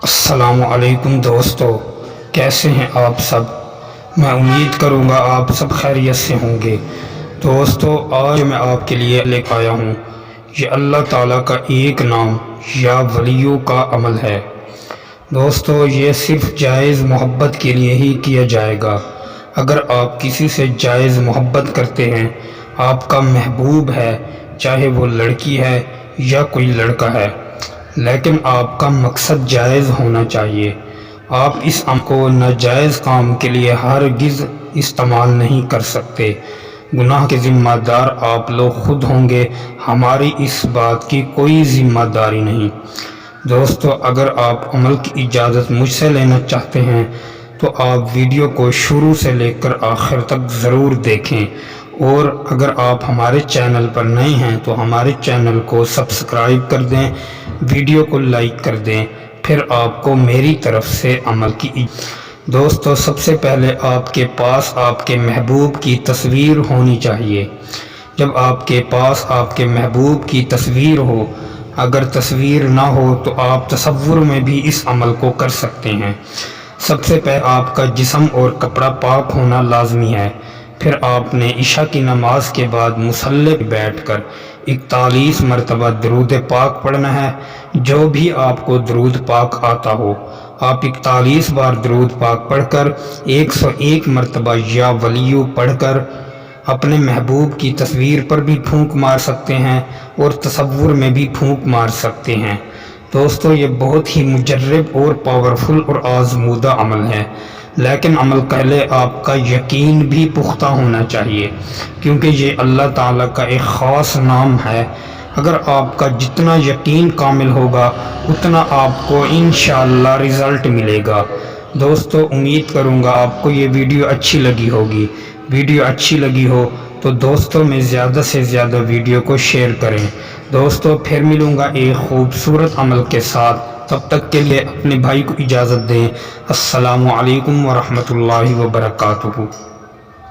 السلام علیکم دوستو، کیسے ہیں آپ سب؟ میں امید کروں گا آپ سب خیریت سے ہوں گے۔ دوستو، آج میں آپ کے لیے لے کر آیا ہوں، یہ اللہ تعالیٰ کا ایک نام یا ولیوں کا عمل ہے۔ دوستو، یہ صرف جائز محبت کے لیے ہی کیا جائے گا۔ اگر آپ کسی سے جائز محبت کرتے ہیں، آپ کا محبوب ہے، چاہے وہ لڑکی ہے یا کوئی لڑکا ہے، لیکن آپ کا مقصد جائز ہونا چاہیے۔ آپ اس عمل کو ناجائز کام کے لیے ہرگز استعمال نہیں کر سکتے۔ گناہ کے ذمہ دار آپ لوگ خود ہوں گے، ہماری اس بات کی کوئی ذمہ داری نہیں۔ دوستو، اگر آپ عمل کی اجازت مجھ سے لینا چاہتے ہیں تو آپ ویڈیو کو شروع سے لے کر آخر تک ضرور دیکھیں، اور اگر آپ ہمارے چینل پر نئے ہیں تو ہمارے چینل کو سبسکرائب کر دیں، ویڈیو کو لائک کر دیں، پھر آپ کو میری طرف سے عمل کی دوستو، سب سے پہلے آپ کے پاس آپ کے محبوب کی تصویر ہونی چاہیے۔ جب آپ کے پاس آپ کے محبوب کی تصویر ہو، اگر تصویر نہ ہو تو آپ تصور میں بھی اس عمل کو کر سکتے ہیں۔ سب سے پہلے آپ کا جسم اور کپڑا پاک ہونا لازمی ہے۔ پھر آپ نے عشاء کی نماز کے بعد مصلی پر بیٹھ کر 41 مرتبہ درود پاک پڑھنا ہے۔ جو بھی آپ کو درود پاک آتا ہو، آپ 41 بار درود پاک پڑھ کر 101 مرتبہ یا ولیو پڑھ کر اپنے محبوب کی تصویر پر بھی پھونک مار سکتے ہیں اور تصور میں بھی پھونک مار سکتے ہیں۔ دوستو، یہ بہت ہی مجرب اور پاورفل اور آزمودہ عمل ہے، لیکن عمل پہلے آپ کا یقین بھی پختہ ہونا چاہیے، کیونکہ یہ اللہ تعالیٰ کا ایک خاص نام ہے۔ اگر آپ کا جتنا یقین کامل ہوگا، اتنا آپ کو انشاءاللہ رزلٹ ملے گا۔ دوستو، امید کروں گا آپ کو یہ ویڈیو اچھی لگی ہوگی۔ ویڈیو اچھی لگی ہو تو دوستوں میں زیادہ سے زیادہ ویڈیو کو شیئر کریں۔ دوستو، پھر ملوں گا ایک خوبصورت عمل کے ساتھ، تب تک کے لیے اپنے بھائی کو اجازت دیں۔ السلام علیکم ورحمۃ اللہ وبرکاتہ۔